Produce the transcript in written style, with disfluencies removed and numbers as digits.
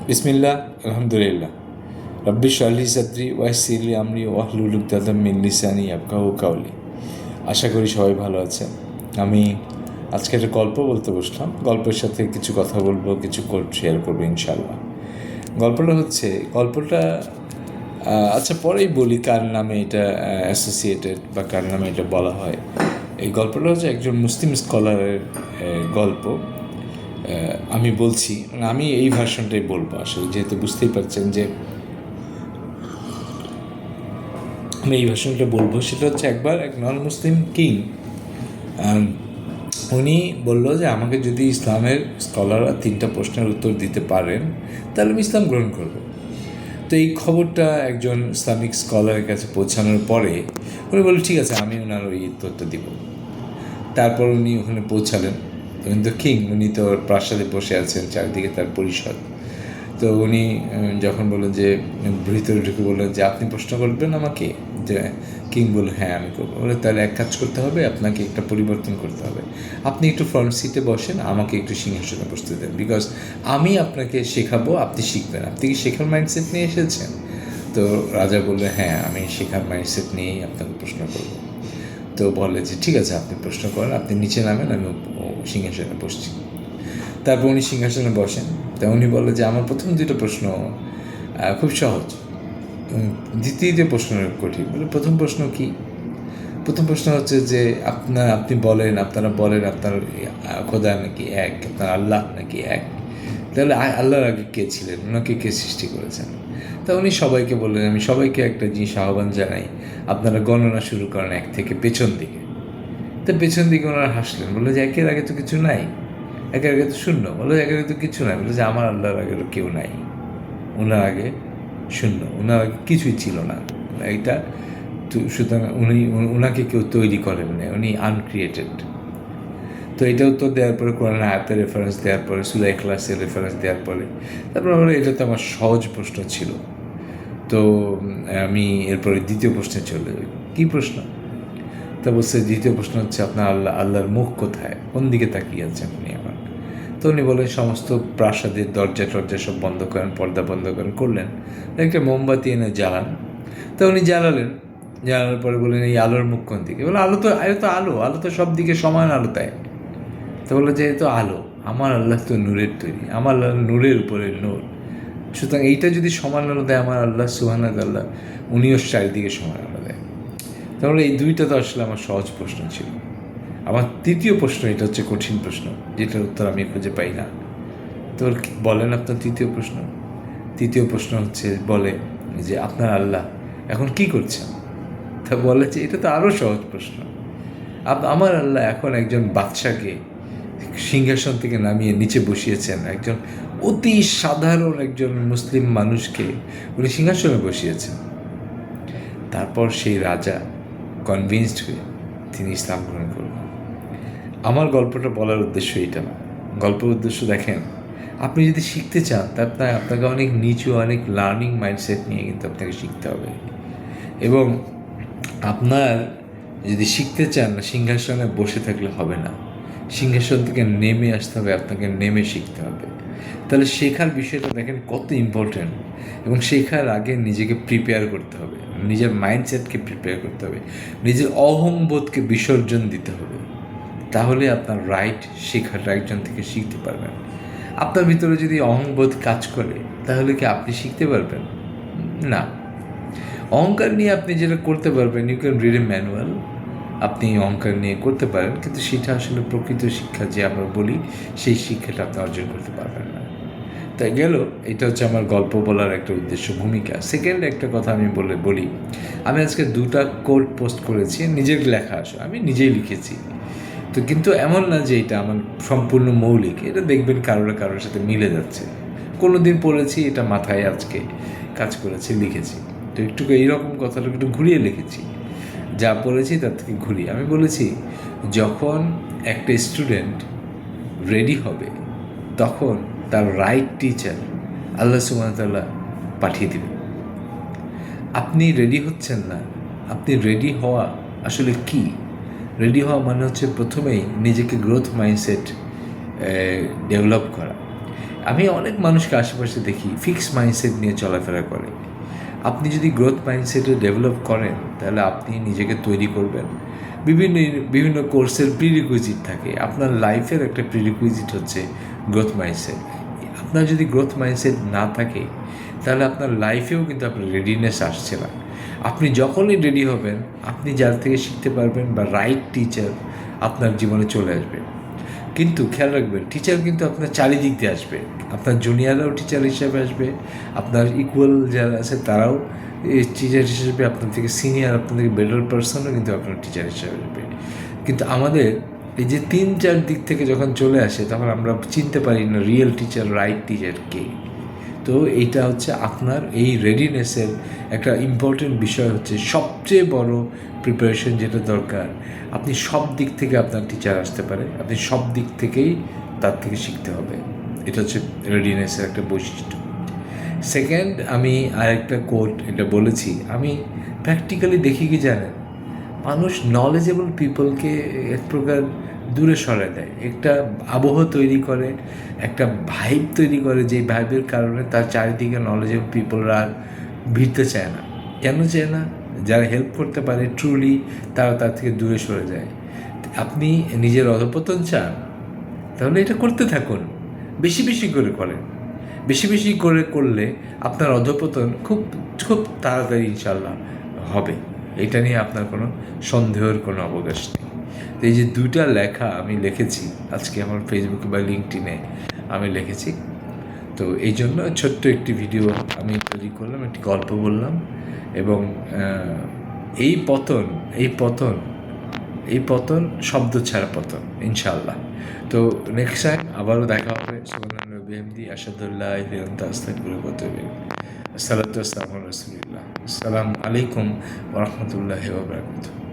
বিসমিল্লাহ, আলহামদুলিল্লাহ। রব্বি ইশরাহ লি সাদরি ওয়াইসির লি আমরি ওয়াহলুল উকদাতাম মিন লিসানি ইয়াফকাহু কাওলি। আশা করি সবাই ভালো আছেন। আমি আজকে একটা গল্প বলতে বসলাম। গল্পের সাথে কিছু কথা বলবো, কিছু কোট শেয়ার করবো ইনশাল্লাহ। গল্পটা আচ্ছা পরেই বলি কার নামে এটা অ্যাসোসিয়েটেড বা কার নামে এটা বলা হয়। এই গল্পটা হচ্ছে একজন মুসলিম স্কলারের গল্প। আমি বলছি, আমি এই ভার্সনটাই বলবো আসলে, যেহেতু বুঝতেই পারছেন যে আমি এই ভার্সনটা বলবো। সেটা হচ্ছে, একবার এক নন মুসলিম কিং, উনি বলল যে আমাকে যদি ইসলামের স্কলাররা 3টা প্রশ্নের উত্তর দিতে পারেন তাহলে আমি ইসলাম গ্রহণ করব। তো এই খবরটা একজন ইসলামিক স্কলারের কাছে পৌঁছানোর পরে উনি বললেন ঠিক আছে, আমি ওনার ওই উত্তরটা দিব। তারপর উনি ওখানে পৌঁছালেন। উনি তো কিং, উনি তো প্রাসাদে বসে আছেন, চারিদিকে তার পরিষদ। তো উনি যখন বললেন যে ভিতরে ঢুকে বললেন যে আপনি প্রশ্ন করবেন আমাকে, যে কিং বলল হ্যাঁ আমি করবো। বলে তাহলে এক কাজ করতে হবে, আপনাকে একটা পরিবর্তন করতে হবে। আপনি একটু ফ্রন্ট সিটে বসেন, আমাকে একটু সিংহাসনে বসতে দেন, বিকজ আমি আপনাকে শেখাবো, আপনি শিখবেন। আপনি কি শেখার মাইন্ডসেট নিয়ে এসেছেন? তো রাজা বললে হ্যাঁ, আমি শেখার মাইন্ডসেট নিয়েই আপনাকে প্রশ্ন করবো। তো বলে যে ঠিক আছে, আপনি প্রশ্ন করেন, আপনি নিচে নামেন, আমি সিংহাসনে বসছি। তারপর উনি সিংহাসনে বসেন। তা উনি বলে যে আমার প্রথম 2টো প্রশ্ন খুব সহজ, দ্বিতীয় প্রশ্ন কঠিন। বলে প্রথম প্রশ্ন কি? প্রথম প্রশ্ন হচ্ছে যে আপনারা বলেন আপনার খোদা নাকি এক, আপনার আল্লাহ নাকি এক? তাহলে আল্লাহর আগে কে ছিলেন? ওনাকে কে সৃষ্টি করেছেন? তা উনি সবাইকে বললেন, আমি সবাইকে একটা জিনিস আহ্বান জানাই, আপনারা গণনা শুরু করেন 1 থেকে পেছন দিকে। তো পেছন দিকে ওনারা হাসলেন, বললো যে 1-এর আগে তো কিছু নাই, 1-এর আগে তো শূন্য। বললো 1-এর আগে তো কিছু নাই। বললো যে আমার আল্লাহর আগে তো কেউ নাই, ওনার আগে শূন্য, ওনার আগে কিছুই ছিল না। এইটা সুতরাং ওনাকে কেউ তৈরি করেন না, উনি আনক্রিয়েটেড। তো এটা উত্তর দেওয়ার পরে কোরআন আয়াতের রেফারেন্স দেওয়ার পরে, সূরা ইখলাসের রেফারেন্স দেওয়ার পরে তারপর এটা তো আমার সহজ প্রশ্ন ছিল। তো আমি এরপরে দ্বিতীয় প্রশ্নে চলে যাই। কী প্রশ্ন? তা বলছে দ্বিতীয় প্রশ্ন হচ্ছে আপনার আল্লাহর মুখ কোথায়, কোন দিকে তাকিয়ে আছেন উনি আমার? তো উনি বলেন সমস্ত প্রাসাদের দরজা টরজা সব বন্ধ করেন, পর্দা বন্ধ করলেন, একটা মোমবাতি এনে জ্বালান। তো উনি জ্বালানোর পরে বললেন এই আলোর মুখ কোন দিকে? বলে আলো তো আলো তো সব দিকে সমান আলো দেয়। তো বললো যে তো আলো, আমার আল্লাহ তো নূরের তৈরি, আমার আল্লাহ নূরের উপরে নূর, সুতরাং এইটা যদি সমান আলো দেয় আমার আল্লাহ সুবহানাল্লাহ, উনিও চারিদিকে সমান আলো দেয়। তাহলে এই 2টা তো আসলে আমার সহজ প্রশ্ন ছিল। আমার তৃতীয় প্রশ্ন, এটা হচ্ছে কঠিন প্রশ্ন, যেটার উত্তর আমি খুঁজে পাই না। তো বলেন আপনার তৃতীয় প্রশ্ন। তৃতীয় প্রশ্ন হচ্ছে, বলে যে আপনার আল্লাহ এখন কি করছেন? তা বলে যে এটা তো আরও সহজ প্রশ্ন। আমার আল্লাহ এখন একজন বাদশাকে সিংহাসন থেকে নামিয়ে নিচে বসিয়েছেন, একজন অতি সাধারণ একজন মুসলিম মানুষকে উনি সিংহাসনে বসিয়েছেন। তারপর সেই রাজা কনভিন্সড হয়ে তিনি ইসলাম গ্রহণ করলেন। আমার গল্পটা বলার উদ্দেশ্য এটা না। গল্পের উদ্দেশ্য দেখেন, আপনি যদি শিখতে চান তা আপনাকে অনেক নিচু, অনেক লার্নিং মাইন্ডসেট নিয়ে কিন্তু আপনাকে শিখতে হবে। এবং আপনার যদি শিখতে চান, সিংহাসনে বসে থাকলে হবে না, সিংহাসন থেকে নেমে আসতে হবে, আপনাকে নেমে শিখতে হবে। তাহলে শেখার বিষয়টা দেখেন কত ইম্পর্ট্যান্ট। এবং শেখার আগে নিজেকে প্রিপেয়ার করতে হবে, নিজের মাইন্ডসেটকে প্রিপেয়ার করতে হবে, নিজের অহংবোধকে বিসর্জন দিতে হবে। তাহলে আপনার শেখাটা একজন থেকে শিখতে পারবেন। আপনার ভিতরে যদি অহংবোধ কাজ করে তাহলে কি আপনি শিখতে পারবেন না? অহংকার নিয়ে আপনি যেটা করতে পারবেন, you can read a manual, আপনি অহংকার নিয়ে করতে পারেন, কিন্তু সেটা আসলে প্রকৃত শিক্ষা যে আমরা বলি, সেই শিক্ষাটা আপনি অর্জন করতে পারবেন না। তাই গেল, এটা হচ্ছে আমার গল্প বলার একটা উদ্দেশ্য, ভূমিকা। সেকেন্ড একটা কথা আমি বলি, আমি আজকে 2টা কোট পোস্ট করেছি, নিজের লেখা, আসলে আমি নিজেই লিখেছি। তো কিন্তু এমন না যে এটা আমার সম্পূর্ণ মৌলিক, এটা দেখবেন কারোর সাথে মিলে যাচ্ছে। কোনো দিন পড়েছি, এটা মাথায় আজকে কাজ করেছে, লিখেছি। তো একটু এইরকম কথাটা একটু ঘুরিয়ে লিখেছি, যা পড়েছি তার থেকে ঘুরিয়ে। আমি বলেছি, যখন একটা স্টুডেন্ট রেডি হবে তখন তার রাইট টিচার আল্লাহ সুবহানাহু ওয়া তাআলা পাঠিয়ে দেবেন। আপনি রেডি হচ্ছেন না, আপনি রেডি হওয়া আসলে কি? রেডি হওয়া মানে হচ্ছে প্রথমেই নিজেকে গ্রোথ মাইন্ডসেট ডেভেলপ করা। আমি অনেক মানুষকে আশেপাশে দেখি ফিক্সড মাইন্ডসেট নিয়ে চলাফেরা করে। আপনি যদি গ্রোথ মাইন্ডসেটে ডেভেলপ করেন তাহলে আপনি নিজেকে তৈরি করবেন। বিভিন্ন বিভিন্ন কোর্সের প্রিরিকুইজিট থাকে, আপনার লাইফের একটা প্রিরিকুইজিট হচ্ছে গ্রোথ মাইন্ডসেট। আপনার যদি গ্রোথ মাইন্ডসেট না থাকে তাহলে আপনার লাইফেও কিন্তু আপনার রেডিনেস আসছে না। আপনি যখনই রেডি হবেন আপনি যার থেকে শিখতে পারবেন বা রাইট টিচার আপনার জীবনে চলে আসবে। কিন্তু খেয়াল রাখবেন, টিচার কিন্তু আপনার চারিদিক দিয়ে আসবে। আপনার জুনিয়ররাও টিচার হিসেবে আসবে, আপনার ইকুয়াল যারা আছে তারাও টিচার হিসেবে, আপনার থেকে সিনিয়র, আপনার থেকে বেটার পার্সনও কিন্তু আপনার টিচার হিসেবে আসবে। কিন্তু আমাদের এই যে 3-4 দিক থেকে যখন চলে আসে তখন আমরা চিনতে পারি না রিয়েল টিচার, রাইট টিচার কে। তো এইটা হচ্ছে আপনার এই রেডিনেসের একটা ইম্পর্টেন্ট বিষয় হচ্ছে সবচেয়ে বড় প্রিপারেশন যেটা দরকার। আপনি সব দিক থেকে আপনার টিচার আসতে পারে, আপনি সব দিক থেকেই তার থেকে শিখতে হবে। এটা হচ্ছে রেডিনেসের একটা বৈশিষ্ট্য। সেকেন্ড, আমি আরেকটা কোট এটা বলেছি, আমি প্র্যাকটিক্যালি দেখি কি জানেন, মানুষ নলেজেবল পিপলকে এক প্রকার দূরে সরায় দেয়, একটা আবহ তৈরি করে, একটা ভাইব তৈরি করে, যে ভাইবের কারণে তার চারিদিকে নলেজেবল পিপলরা আর ভিড়তে চায় না। কেন চায় না? যারা হেল্প করতে পারে ট্রুলি তারা তার থেকে দূরে সরে যায়। আপনি নিজের অধঃপতন চান তাহলে এটা করতে থাকুন, বেশি বেশি করে করেন। বেশি বেশি করে করলে আপনার অধঃপতন খুব খুব তাড়াতাড়ি ইনশাল্লাহ হবে। এটা নিয়ে আপনার কোনো সন্দেহের কোনো অবকাশ নেই। তো এই যে 2টা লেখা আমি লিখেছি আজকে আমার ফেসবুকে বা লিঙ্কডইনে আমি লিখেছি, তো এই জন্য ছোট্ট একটি ভিডিও আমি তৈরি করলাম, একটি গল্প বললাম। এবং এই পতন এই পতন শব্দ ছাড়া পতন ইনশাআল্লাহ। তো নেক্সট টাইম আবারও দেখা হবে। সুবহানাল্লাহি বিহামদিহি আশহাদু আল্লা ইলাহা ইল্লা আনতা আস্তাগফিরুকা ওয়া আতুবু ইলাইক। আসসালাতু ওয়াসসালামু আলা রাসূলিল্লাহ। আসসালামু আলাইকুম ওয়া রাহমাতুল্লাহি ওয়া বারাকাতুহু।